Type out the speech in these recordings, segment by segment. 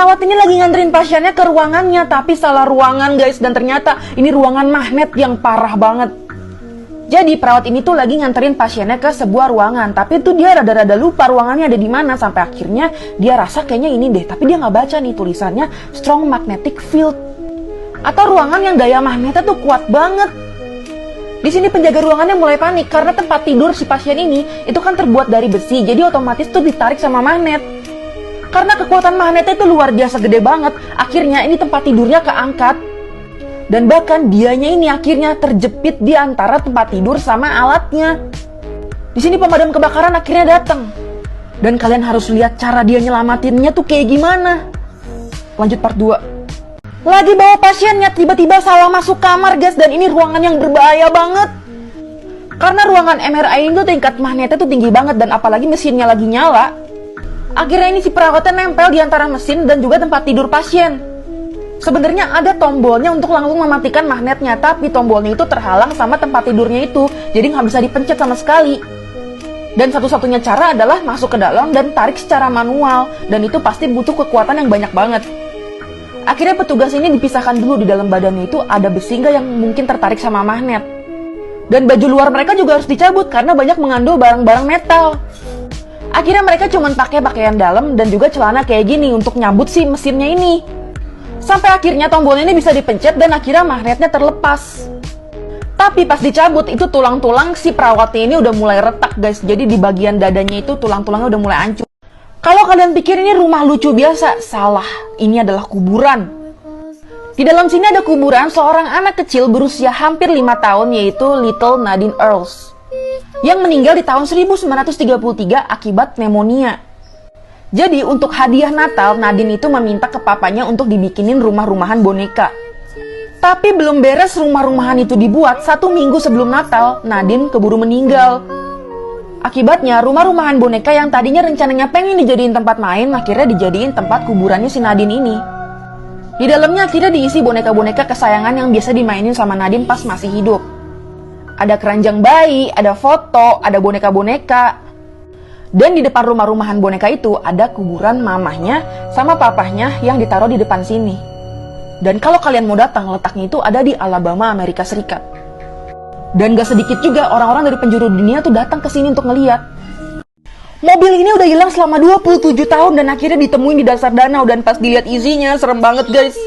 perawat ini lagi nganterin pasiennya ke ruangannya, tapi salah ruangan guys, dan ternyata ini ruangan magnet yang parah banget. Jadi perawat ini tuh lagi nganterin pasiennya ke sebuah ruangan, tapi tuh dia rada-rada lupa ruangannya ada di mana, sampai akhirnya dia rasa kayaknya ini deh, tapi dia nggak baca nih tulisannya strong magnetic field, atau ruangan yang daya magnetnya tuh kuat banget. Di sini penjaga ruangannya mulai panik karena tempat tidur si pasien ini itu kan terbuat dari besi, jadi otomatis tuh ditarik sama magnet. Karena kekuatan magnetnya itu luar biasa gede banget, akhirnya ini tempat tidurnya keangkat. Dan bahkan dianya ini akhirnya terjepit di antara tempat tidur sama alatnya. Di sini pemadam kebakaran akhirnya datang. Dan kalian harus lihat cara dia nyelamatinnya tuh kayak gimana. Lanjut part 2. Lagi bawa pasiennya, tiba-tiba salah masuk kamar guys, dan ini ruangan yang berbahaya banget. Karena ruangan MRI itu tingkat magnetnya tuh tinggi banget, dan apalagi mesinnya lagi nyala. Akhirnya ini si perawatnya nempel di antara mesin dan juga tempat tidur pasien. Sebenarnya ada tombolnya untuk langsung mematikan magnetnya, tapi tombolnya itu terhalang sama tempat tidurnya itu, jadi nggak bisa dipencet sama sekali. Dan satu-satunya cara adalah masuk ke dalam dan tarik secara manual, dan itu pasti butuh kekuatan yang banyak banget. Akhirnya petugas ini dipisahkan dulu, di dalam badannya itu ada besi yang mungkin tertarik sama magnet. Dan baju luar mereka juga harus dicabut karena banyak mengandung barang-barang metal. Akhirnya mereka cuma pakai pakaian dalam dan juga celana kayak gini untuk nyambut si mesinnya ini. Sampai akhirnya tombolnya ini bisa dipencet dan akhirnya magnetnya terlepas. Tapi pas dicabut itu tulang-tulang si perawatnya ini udah mulai retak guys. Jadi di bagian dadanya itu tulang-tulangnya udah mulai hancur. Kalau kalian pikir ini rumah lucu biasa, salah. Ini adalah kuburan. Di dalam sini ada kuburan seorang anak kecil berusia hampir 5 tahun, yaitu Little Nadine Earls, yang meninggal di tahun 1933 akibat pneumonia. Jadi untuk hadiah Natal, Nadine itu meminta ke papanya untuk dibikinin rumah-rumahan boneka. Tapi belum beres rumah-rumahan itu dibuat, 1 minggu sebelum Natal, Nadine keburu meninggal. Akibatnya rumah-rumahan boneka yang tadinya rencananya pengen dijadiin tempat main, akhirnya dijadiin tempat kuburannya si Nadine ini. Di dalamnya akhirnya diisi boneka-boneka kesayangan yang biasa dimainin sama Nadine pas masih hidup. Ada keranjang bayi, ada foto, ada boneka-boneka. Dan di depan rumah-rumahan boneka itu ada kuburan mamahnya sama papahnya yang ditaruh di depan sini. Dan kalau kalian mau datang, letaknya itu ada di Alabama, Amerika Serikat. Dan gak sedikit juga orang-orang dari penjuru dunia tuh datang ke sini untuk ngeliat. Mobil ini udah hilang selama 27 tahun dan akhirnya ditemuin di dasar danau, dan pas dilihat isinya serem banget guys.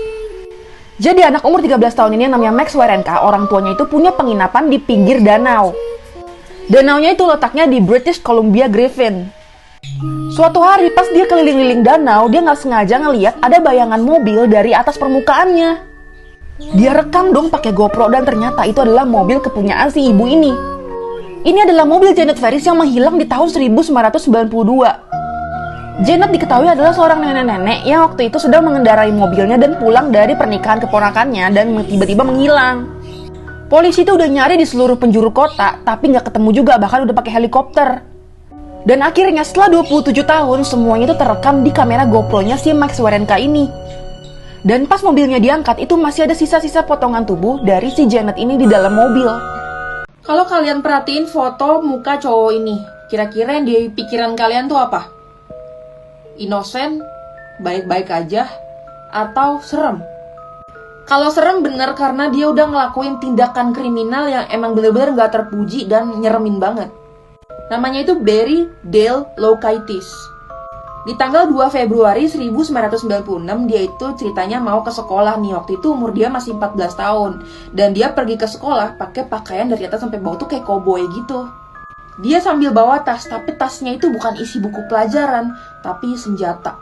Jadi anak umur 13 tahun ini yang namanya Max Wawrinka, orang tuanya itu punya penginapan di pinggir danau. Danaunya itu letaknya di British Columbia Griffin. Suatu hari pas dia keliling-liling danau, dia nggak sengaja ngeliat ada bayangan mobil dari atas permukaannya. Dia rekam dong pakai GoPro dan ternyata itu adalah mobil kepunyaan si ibu ini. Ini adalah mobil Janet Ferris yang menghilang di tahun 1992. Janet diketahui adalah seorang nenek-nenek yang waktu itu sedang mengendarai mobilnya dan pulang dari pernikahan keponakannya dan tiba-tiba menghilang. Polisi itu udah nyari di seluruh penjuru kota, tapi nggak ketemu juga, bahkan udah pakai helikopter. Dan akhirnya setelah 27 tahun, semuanya itu terekam di kamera GoPro-nya si Max Wawrinka ini. Dan pas mobilnya diangkat, itu masih ada sisa-sisa potongan tubuh dari si Janet ini di dalam mobil. Kalau kalian perhatiin foto muka cowok ini, kira-kira yang di pikiran kalian tuh apa? Inosen, baik-baik aja, atau serem? Kalau serem bener karena dia udah ngelakuin tindakan kriminal yang emang bener-bener gak terpuji dan nyeremin banget. Namanya itu Barry Dale Loukaitis. Di tanggal 2 Februari 1996 dia itu ceritanya mau ke sekolah nih. Waktu itu umur dia masih 14 tahun. Dan dia pergi ke sekolah pakai pakaian dari atas sampai bawah tuh kayak cowboy gitu. Dia sambil bawa tas, tapi tasnya itu bukan isi buku pelajaran, tapi senjata.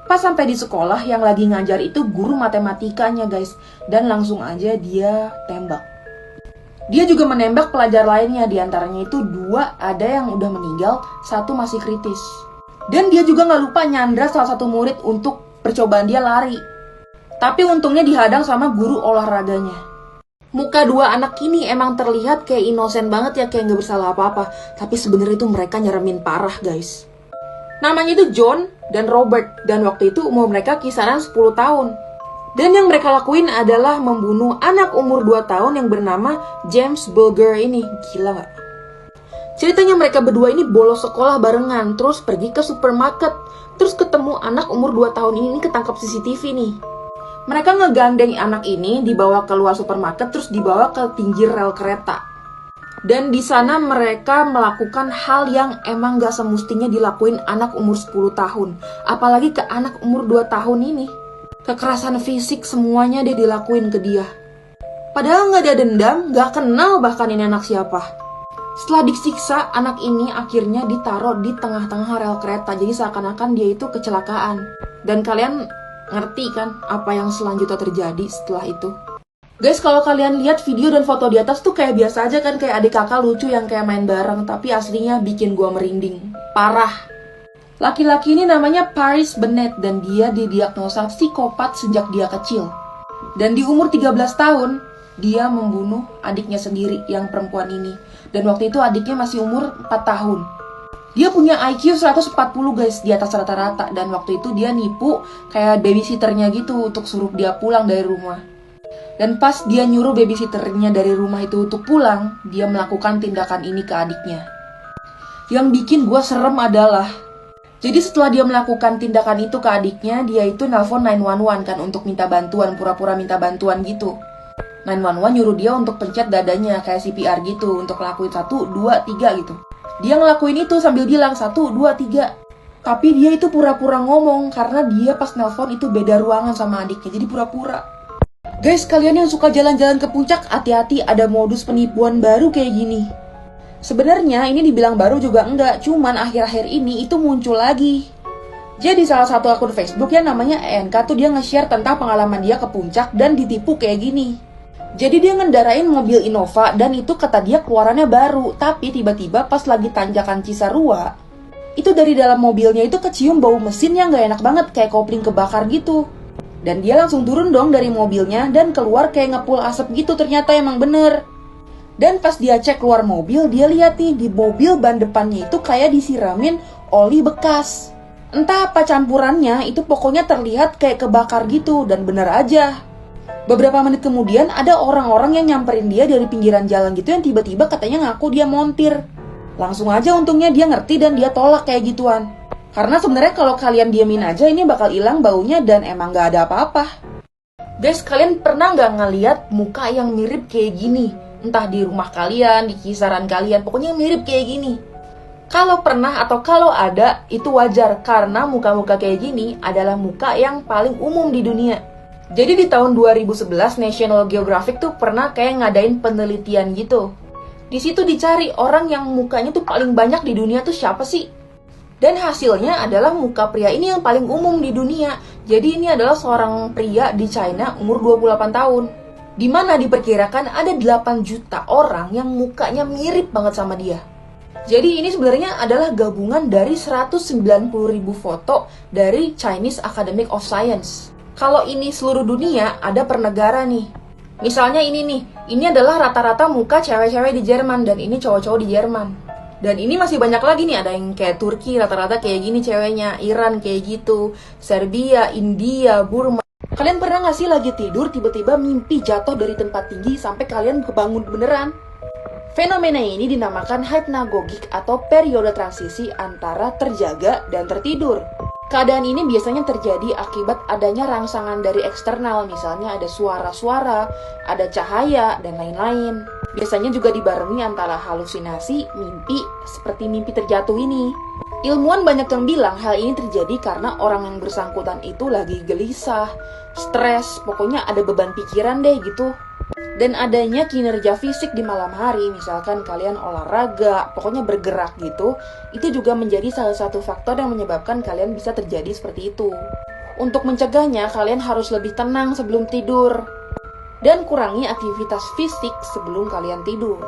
Pas sampai di sekolah, yang lagi ngajar itu guru matematikanya guys. Dan langsung aja dia tembak. Dia juga menembak pelajar lainnya. Di antaranya itu 2 ada yang udah meninggal, 1 masih kritis. Dan dia juga gak lupa nyandra salah satu murid untuk percobaan dia lari. Tapi untungnya dihadang sama guru olahraganya. Muka 2 anak ini emang terlihat kayak inosen banget ya, kayak gak bersalah apa-apa. Tapi sebenarnya itu mereka nyeremin parah guys. Namanya itu John dan Robert, dan waktu itu umur mereka kisaran 10 tahun. Dan yang mereka lakuin adalah membunuh anak umur 2 tahun yang bernama James Bulger ini. Gila gak? Ceritanya mereka berdua ini bolos sekolah barengan, terus pergi ke supermarket, terus ketemu anak umur 2 tahun ini ketangkap CCTV nih. Mereka ngegandeng anak ini, dibawa keluar supermarket, terus dibawa ke pinggir rel kereta. Dan di sana mereka melakukan hal yang emang gak semestinya dilakuin anak umur 10 tahun. Apalagi ke anak umur 2 tahun ini. Kekerasan fisik semuanya dia dilakuin ke dia. Padahal gak ada dendam, gak kenal bahkan ini anak siapa. Setelah disiksa, anak ini akhirnya ditaruh di tengah-tengah rel kereta. Jadi seakan-akan dia itu kecelakaan. Dan kalian ngerti kan apa yang selanjutnya terjadi setelah itu? Guys, kalau kalian lihat video dan foto di atas tuh kayak biasa aja kan, kayak adik kakak lucu yang kayak main bareng, tapi aslinya bikin gua merinding. Parah. Laki-laki ini namanya Paris Bennett dan dia didiagnosa psikopat sejak dia kecil. Dan di umur 13 tahun, dia membunuh adiknya sendiri yang perempuan ini. Dan waktu itu adiknya masih umur 4 tahun. Dia punya IQ 140 guys, di atas rata-rata. Dan waktu itu dia nipu kayak babysitternya gitu untuk suruh dia pulang dari rumah. Dan pas dia nyuruh babysitternya dari rumah itu untuk pulang, dia melakukan tindakan ini ke adiknya. Yang bikin gue serem adalah, jadi setelah dia melakukan tindakan itu ke adiknya, dia itu nelpon 911 kan untuk minta bantuan, pura-pura minta bantuan gitu. 911 nyuruh dia untuk pencet dadanya kayak CPR gitu, untuk ngelakuin 1, 2, 3 gitu. Dia ngelakuin itu sambil bilang 1, 2, 3. Tapi dia itu pura-pura ngomong karena dia pas nelpon itu beda ruangan sama adiknya, jadi pura-pura. Guys, kalian yang suka jalan-jalan ke puncak, hati-hati ada modus penipuan baru kayak gini. Sebenarnya ini dibilang baru juga enggak, cuman akhir-akhir ini itu muncul lagi. Jadi salah satu akun Facebook yang namanya ENK tuh dia nge-share tentang pengalaman dia ke puncak dan ditipu kayak gini. Jadi dia ngendarain mobil Innova dan itu kata dia keluarannya baru, tapi tiba-tiba pas lagi tanjakan Cisarua, itu dari dalam mobilnya itu kecium bau mesin yang gak enak banget, kayak kopling kebakar gitu. Dan dia langsung turun dong dari mobilnya dan keluar kayak ngepul asap gitu, ternyata emang bener. Dan pas dia cek keluar mobil, dia lihat nih di mobil ban depannya itu kayak disiramin oli bekas. Entah apa campurannya, itu pokoknya terlihat kayak kebakar gitu, dan bener aja. Beberapa menit kemudian ada orang-orang yang nyamperin dia dari pinggiran jalan gitu yang tiba-tiba katanya ngaku dia montir. Langsung aja untungnya dia ngerti dan dia tolak kayak gituan. Karena sebenarnya kalau kalian diemin aja ini bakal hilang baunya dan emang gak ada apa-apa. Guys, kalian pernah gak ngeliat muka yang mirip kayak gini? Entah di rumah kalian, di kisaran kalian, pokoknya mirip kayak gini. Kalau pernah atau kalau ada, itu wajar. Karena muka-muka kayak gini adalah muka yang paling umum di dunia. Jadi di tahun 2011 National Geographic tuh pernah kayak ngadain penelitian gitu. Di situ dicari orang yang mukanya tuh paling banyak di dunia tuh siapa sih? Dan hasilnya adalah muka pria ini yang paling umum di dunia. Jadi ini adalah seorang pria di China umur 28 tahun. Di mana diperkirakan ada 8 juta orang yang mukanya mirip banget sama dia. Jadi ini sebenarnya adalah gabungan dari 190.000 foto dari Chinese Academy of Science. Kalau ini seluruh dunia, ada per negara nih. Misalnya ini nih, ini adalah rata-rata muka cewek-cewek di Jerman dan ini cowok-cowok di Jerman. Dan ini masih banyak lagi nih, ada yang kayak Turki rata-rata kayak gini ceweknya, Iran kayak gitu, Serbia, India, Burma. Kalian pernah gak sih lagi tidur tiba-tiba mimpi jatuh dari tempat tinggi sampai kalian kebangun beneran? Fenomena ini dinamakan hypnagogic atau periode transisi antara terjaga dan tertidur. Keadaan ini biasanya terjadi akibat adanya rangsangan dari eksternal, misalnya ada suara-suara, ada cahaya, dan lain-lain. Biasanya juga dibarengi antara halusinasi, mimpi, seperti mimpi terjatuh ini. Ilmuwan banyak yang bilang hal ini terjadi karena orang yang bersangkutan itu lagi gelisah, stres, pokoknya ada beban pikiran deh gitu. Dan adanya kinerja fisik di malam hari, misalkan kalian olahraga, pokoknya bergerak gitu, itu juga menjadi salah satu faktor yang menyebabkan kalian bisa terjadi seperti itu. Untuk mencegahnya, kalian harus lebih tenang sebelum tidur dan kurangi aktivitas fisik sebelum kalian tidur.